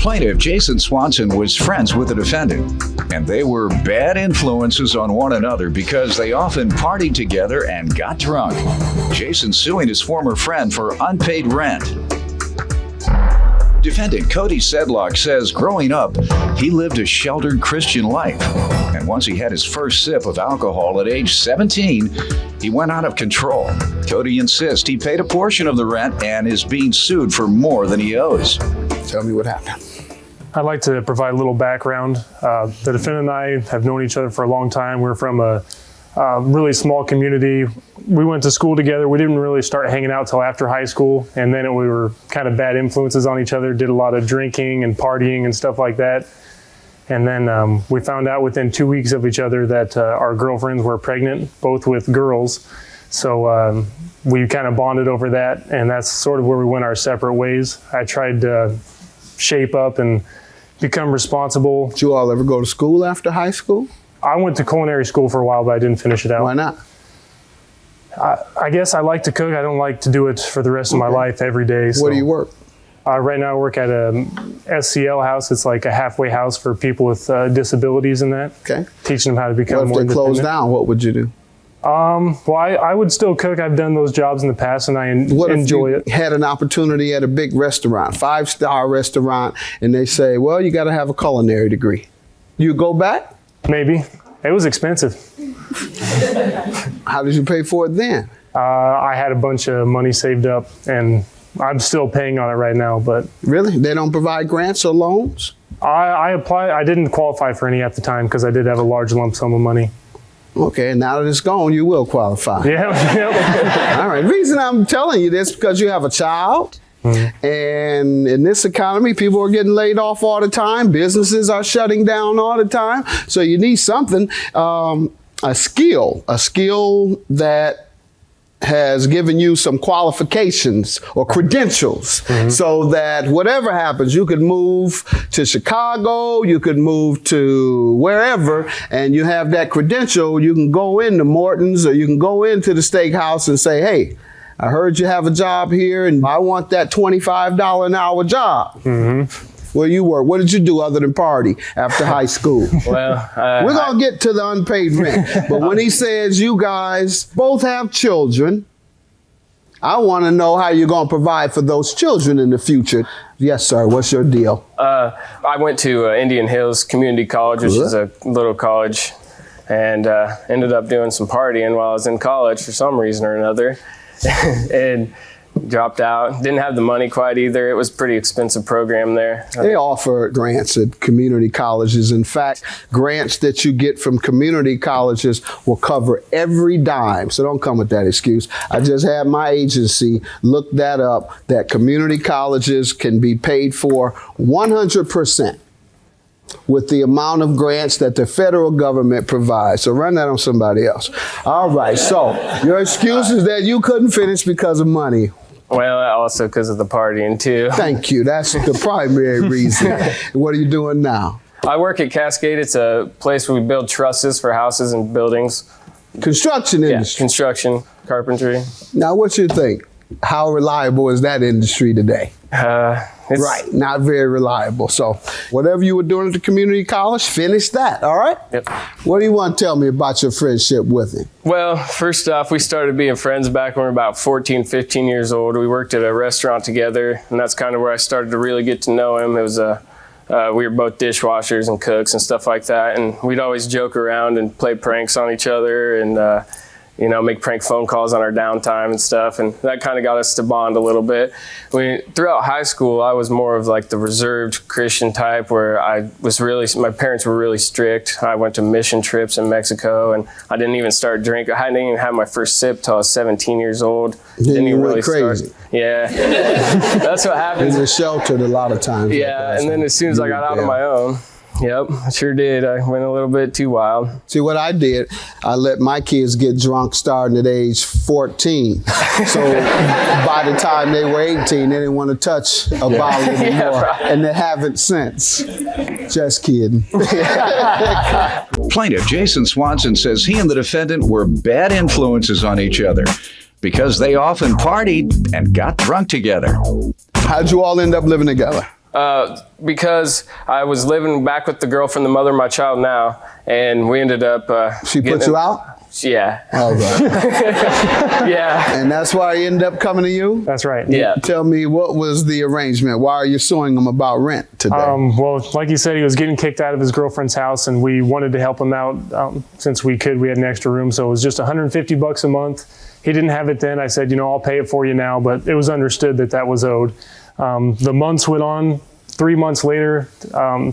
Plaintiff Jason Swanson was friends with the defendant, and they were bad influences on one another because they often partied together and got drunk. Jason suing his former friend for unpaid rent. Defendant Cody Sedlock says growing up, he lived a sheltered Christian life. And once he had his first sip of alcohol at age 17, he went out of control. Cody insists he paid a portion of the rent and is being sued for more than he owes. Tell me what happened. I'd like to provide a little background. The defendant and I have known each other for a long time. We're from a really small community. We went to school together. We didn't really start hanging out till after high school, and then we were kind of bad influences on each other, did a lot of drinking and partying and stuff like that. And then we found out within 2 weeks of each other that our girlfriends were pregnant, both with girls. So we kind of bonded over that, and that's sort of where we went our separate ways. I tried to shape up and become responsible. Did you all ever go to school after high school? I went to culinary school for a while, but I didn't finish it out. Why not? I guess I like to cook. I don't like to do it for the rest of my life every day. Where do you work? Right now I work at a SCL house. It's like a halfway house for people with disabilities and that. Okay. Teaching them how to become more What if they independent. close down? What would you do? Well, I would still cook. I've done those jobs in the past, and I enjoy it. Had an opportunity at a big restaurant, 5-star restaurant, and they say, well, you got to have a culinary degree. You go back? Maybe. It was expensive. How did you pay for it then? I had a bunch of money saved up, and I'm still paying on it right now. But Really? They don't provide grants or loans? I applied. I didn't qualify for any at the time because I did have a large lump sum of money. Okay, now that it's gone, you will qualify. Yeah. All right. The reason I'm telling you this because you have a child. And in this economy, people are getting laid off all the time. Businesses are shutting down all the time. So you need something, a skill that has given you some qualifications or credentials so that whatever happens, you could move to Chicago, you could move to wherever, and you have that credential. You can go into Morton's or you can go into the steakhouse and say, hey, I heard you have a job here and I want that $25 an hour job. Where you work? What did you do other than party after high school? Well, we're going to get to the unpaid rent. But when he says you guys both have children, I want to know how you're going to provide for those children in the future. Yes, sir. What's your deal? I went to Indian Hills Community College, which is a little college, and ended up doing some partying while I was in college for some reason or another. And dropped out. Didn't have the money quite either. It was a pretty expensive program there. They offer grants at community colleges. In fact, grants that you get from community colleges will cover every dime. So don't come with that excuse. I just had my agency look that up, that community colleges can be paid for 100%. with the amount of grants that the federal government provides. So run that on somebody else. All right, so your excuse is that you couldn't finish because of money. Well, also because of the partying too. Thank you. That's the primary reason. What are you doing now? I work at Cascade. It's a place where we build trusses for houses and buildings. Construction industry. Yeah, construction, carpentry. Now, what you think? How reliable is that industry today? It's Right, not very reliable. So whatever you were doing at the community college, finish that, all right? Yep. What do you want to tell me about your friendship with him? Well, first off, we started being friends back when we were about 14, 15 years old. We worked at a restaurant together, and that's kind of where I started to really get to know him. It was we were both dishwashers and cooks and stuff like that, and we'd always joke around and play pranks on each other and you know, make prank phone calls on our downtime and stuff, and that kind of got us to bond a little bit. Throughout high school, I was more of like the reserved Christian type where my parents were really strict. I went to mission trips in Mexico, and I didn't even start drinking. I didn't even have my first sip till I was 17 years old. Then you went crazy. Yeah, that's what happens. You were sheltered a lot of times. Yeah, and then as soon as I got out on my own, yep, I sure did. I went a little bit too wild. See, what I did, I let my kids get drunk starting at age 14. So by the time they were 18, they didn't want to touch a bottle anymore. Right. And they haven't since. Just kidding. Plaintiff Jason Swanson says he and the defendant were bad influences on each other because they often partied and got drunk together. How'd you all end up living together? Because I was living back with the girlfriend, the mother of my child now, and we ended up. She put you out? Yeah. All right. Yeah. And that's why he ended up coming to you? That's right. Yeah. Tell me, what was the arrangement? Why are you suing him about rent today? Well, like you said, he was getting kicked out of his girlfriend's house, and we wanted to help him out since we could. We had an extra room, so it was just $150 a month. He didn't have it then. I said, I'll pay it for you now, but it was understood that that was owed. The months went on. 3 months later,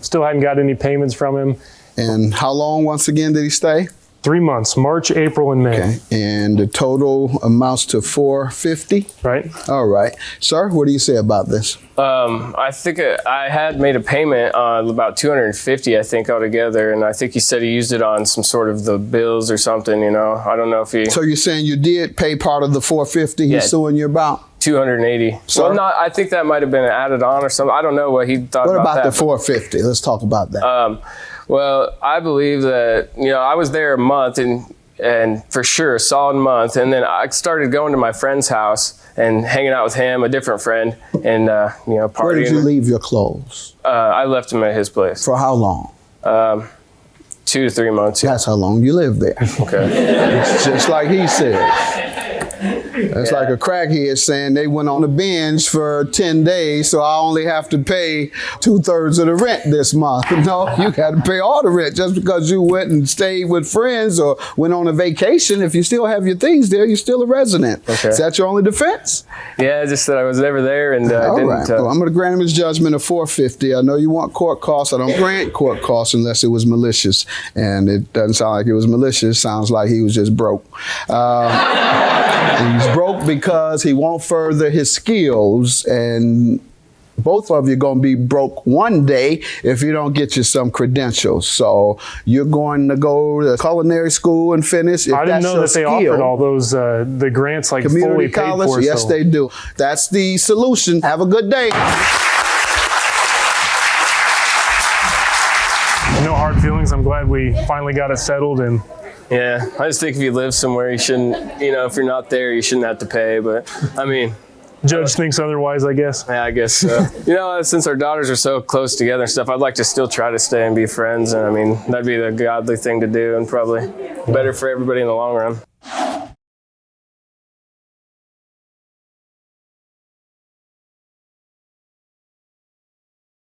still hadn't got any payments from him. And how long, once again, did he stay? 3 months, March, April, and May. Okay. And the total amounts to $450? Right. All right. Sir, what do you say about this? I think I had made a payment on about $250, I think, altogether, and I think he said he used it on some sort of the bills or something. I don't know if he. So you're saying you did pay part of the $450 he's suing you about? $280. Sir? Well, I think that might have been added on or something. I don't know what he thought What about that. the $450? Let's talk about that. Well, I believe that, I was there a month and for sure a solid month. And then I started going to my friend's house and hanging out with him, a different friend, and, partying. Where did you leave your clothes? I left him at his place. For how long? 2 to 3 months. Yeah. That's how long you lived there. Okay. It's just like he said. It's like a crackhead saying they went on a binge for 10 days, so I only have to pay 2/3 of the rent this month. No, you got to pay all the rent. Just because you went and stayed with friends or went on a vacation, if you still have your things there, you're still a resident. Okay. Is that your only defense? Yeah, just that I was never there and All didn't. right. Well, I'm going to grant him his judgment of $450. I know you want court costs. I don't grant court costs unless it was malicious, and it doesn't sound like it was malicious. Sounds like he was just broke. He's broke because he won't further his skills, and both of you are going to be broke one day if you don't get you some credentials. So you're going to go to culinary school and finish. If I didn't that's know your that they skill, offered all those the grants like fully community paid college. for. Yes, so. they do. That's the solution. Have a good day. No hard feelings. I'm glad we finally got it settled. And Yeah, I just think if you live somewhere, you shouldn't, if you're not there, you shouldn't have to pay. But, judge thinks otherwise, I guess. yeah, I guess so. Since our daughters are so close together and stuff, I'd like to still try to stay and be friends. And, that'd be the godly thing to do and probably better for everybody in the long run.